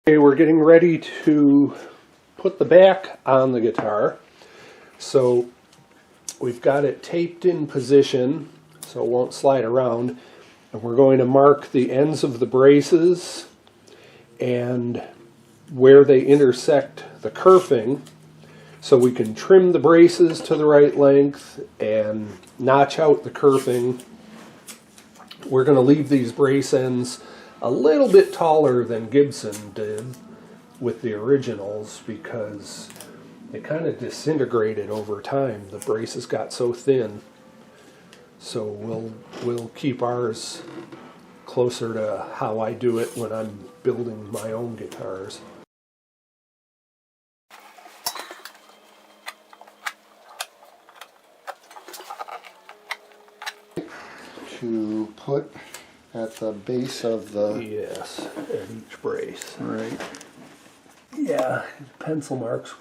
Okay, we're getting ready to put the back on the guitar. So we've got it taped in position so it won't slide around. And we're going to mark the ends of the braces and where they intersect the kerfing so we can trim the braces to the right length and notch out the kerfing. We're going to leave these brace ends a little bit taller than Gibson did with the originals because they kind of disintegrated over time. The braces got so thin. So we'll keep ours closer to how I do it when I'm building my own guitars. To put at the base of the... Yes, at each brace. Right. Yeah, pencil marks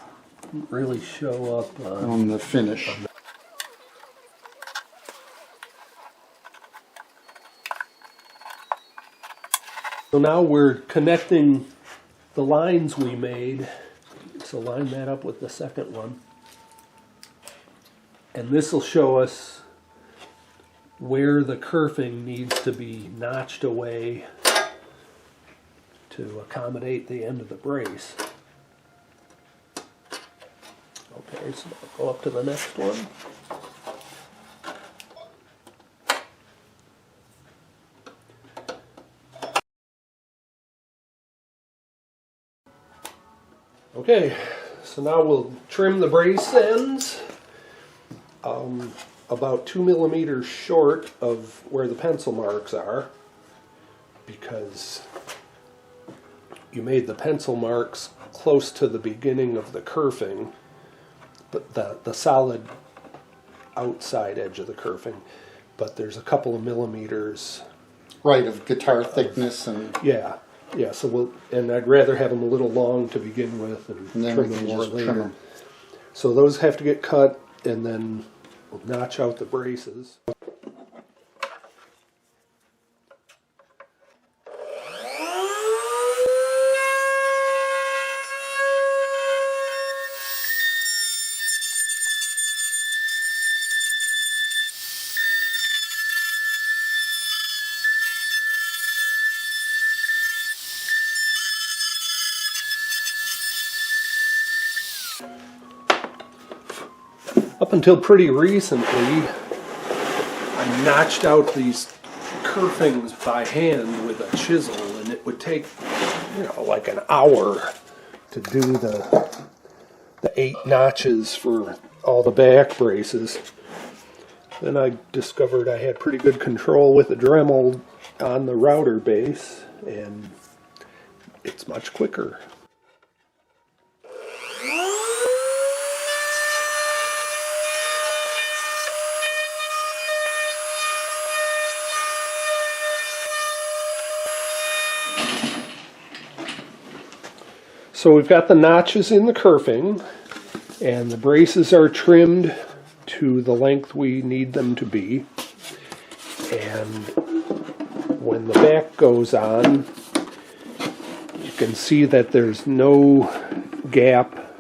really show up On the finish. So now we're connecting the lines we made. So line that up with the second one. And this will show us where the kerfing needs to be notched away to accommodate the end of the brace. Okay, so I'll go up to the next one. Okay, so now we'll trim the brace ends about 2 millimeters short of where the pencil marks are, because you made the pencil marks close to the beginning of the kerfing, but the solid outside edge of the kerfing, but there's a couple of millimeters. Right, of guitar thickness and... Yeah, so and I'd rather have them a little long to begin with and then trim we them can more just later. trim them. So those have to get cut, and then we'll notch out the braces. Up until pretty recently, I notched out these kerfings by hand with a chisel, and it would take, like an hour to do the 8 notches for all the back braces. Then I discovered I had pretty good control with the Dremel on the router base, and it's much quicker. So we've got the notches in the kerfing, and the braces are trimmed to the length we need them to be. And when the back goes on, you can see that there's no gap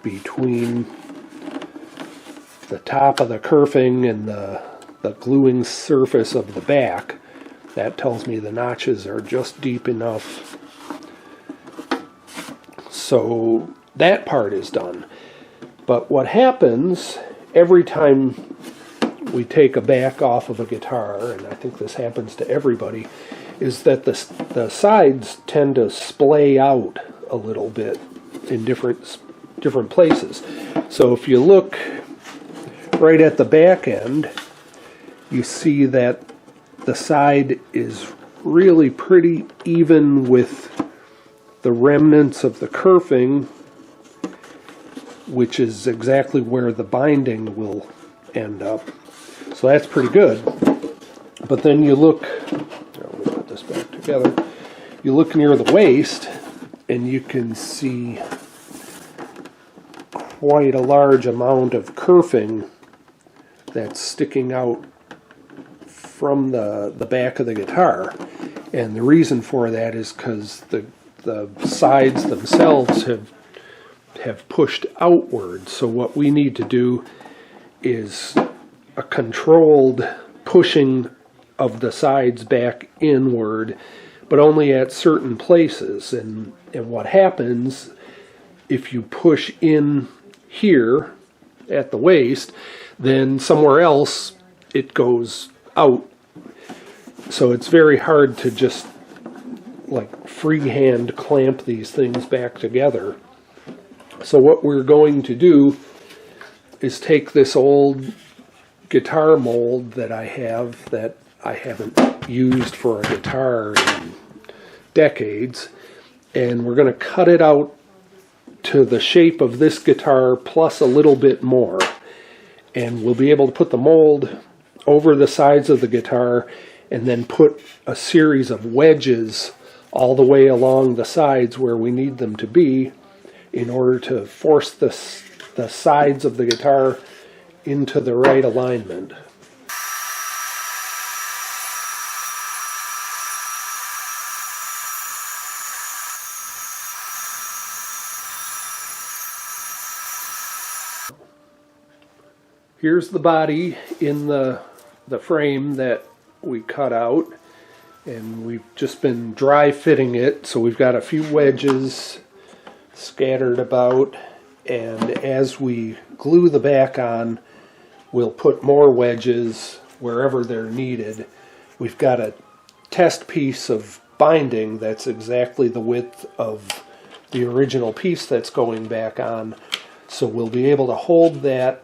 between the top of the kerfing and the gluing surface of the back. That tells me the notches are just deep enough. So that part is done. But what happens every time we take a back off of a guitar, and I think this happens to everybody, is that the sides tend to splay out a little bit in different places. So if you look right at the back end, you see that the side is really pretty even with the remnants of the kerfing, which is exactly where the binding will end up. So that's pretty good. But then you look, let me put this back together, you look near the waist and you can see quite a large amount of kerfing that's sticking out from the back of the guitar. And the reason for that is because the the sides themselves have pushed outward. So what we need to do is a controlled pushing of the sides back inward, but only at certain places. And what happens if you push in here at the waist, then somewhere else it goes out. So it's very hard to just like freehand clamp these things back together. So what we're going to do is take this old guitar mold that I haven't used for a guitar in decades, and we're going to cut it out to the shape of this guitar plus a little bit more. And we'll be able to put the mold over the sides of the guitar and then put a series of wedges all the way along the sides where we need them to be in order to force the sides of the guitar into the right alignment. Here's the body in the frame that we cut out, and we've just been dry fitting it, so we've got a few wedges scattered about, and as we glue the back on, we'll put more wedges wherever they're needed. We've got a test piece of binding that's exactly the width of the original piece that's going back on, so we'll be able to hold that.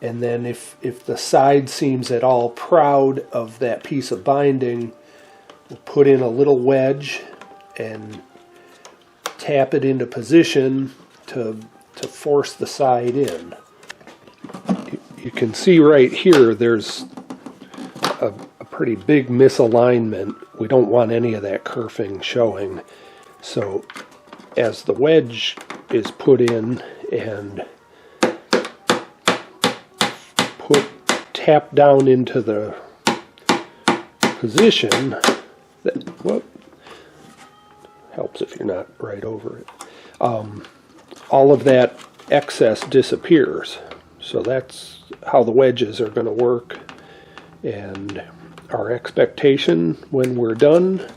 And then if the side seems at all proud of that piece of binding, we'll put in a little wedge and tap it into position to force the side in. You can see right here there's a pretty big misalignment. We don't want any of that kerfing showing. So as the wedge is put in and tap down into the position, that helps if you're not right over it, all of that excess disappears. So that's how the wedges are going to work, and our expectation when we're done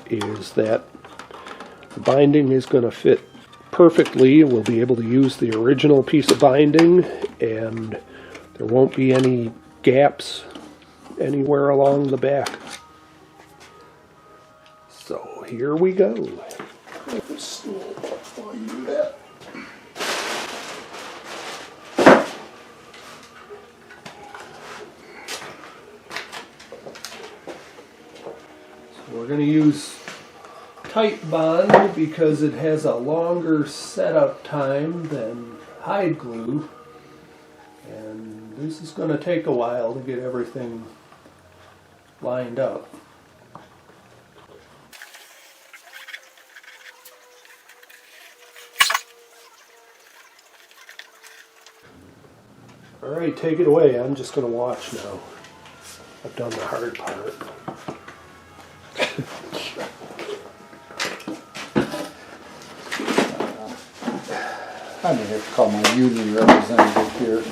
is that the binding is going to fit perfectly. We'll be able to use the original piece of binding, and there won't be any gaps anywhere along the back. So here we go. While you do that. So we're going to use tight bond because it has a longer setup time than hide glue. And this is going to take a while to get everything lined up. Alright, take it away. I'm just going to watch now. I've done the hard part. I may have to call my union representative here.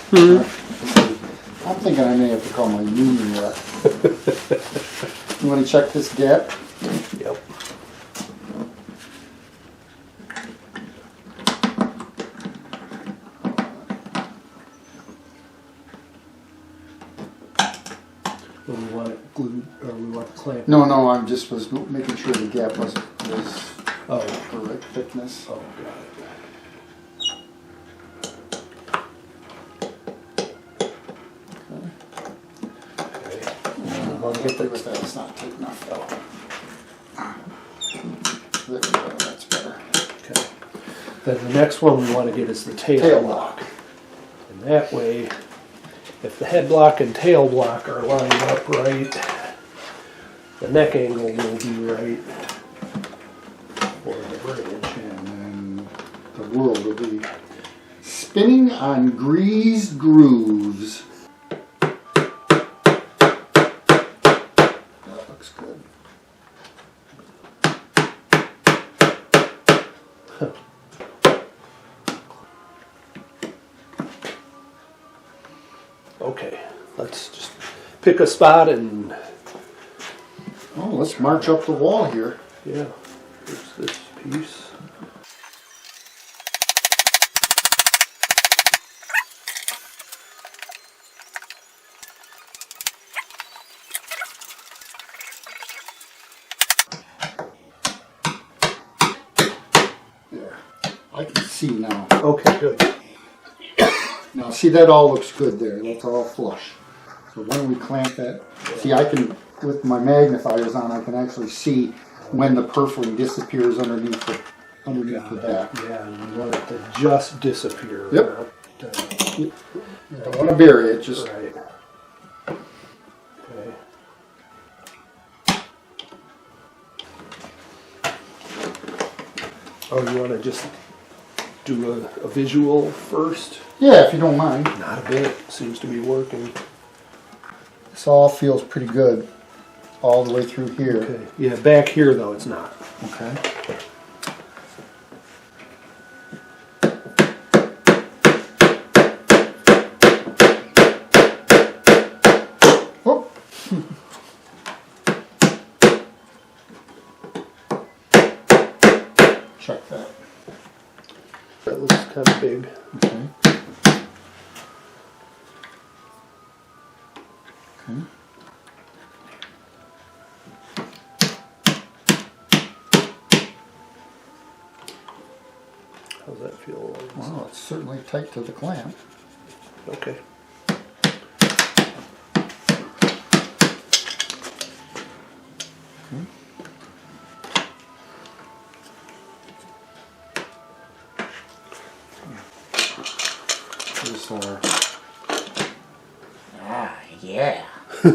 I'm thinking I may have to call my union rep. You want to check this gap? Yep. We want it glued, or we want to clamp? No, I just was making sure the gap was Oh, the right thickness. oh, got it. With that, it's not tight enough. There we go, that's better. Okay. Then the next one we want to get is the tail block. And that way, if the head block and tail block are lined up right, the neck angle will be right for the bridge. And then the world will be spinning on greased grooves. That looks good. pick a spot and, Oh, let's march up the wall here. yeah, here's this piece. There. I can see now. Okay, good. Now, see, that all looks good there. That's all flush. So when we clamp that, see, I can, with my magnifiers on, I can actually see when the purfling disappears underneath the back. Yeah, and you want it to just disappear. Yep. Not, You don't want to bury it, just right. Okay. Oh, you want to just do a visual first? yeah, if you don't mind. Not a bit. Seems to be working. This all feels pretty good, all the way through here. Okay. Yeah, back here though it's not. Okay. Oh. Check that. That looks kind of big. Okay. Okay. How's that feel? Well, it's certainly tight to the clamp. Okay. Here's our... yeah. You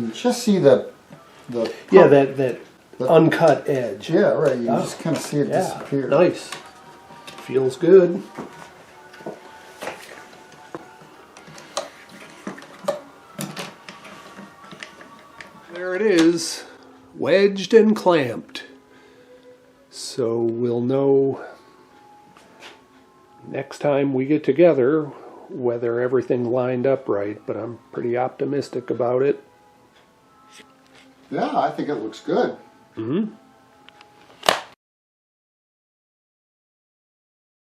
can just see the Yeah, that uncut edge. yeah, right. You can Oh. just kind of see it Yeah, disappear. nice. Feels good. There it is, wedged and clamped. So we'll know next time we get together whether everything lined up right, but I'm pretty optimistic about it. Yeah, I think it looks good. Mm-hmm.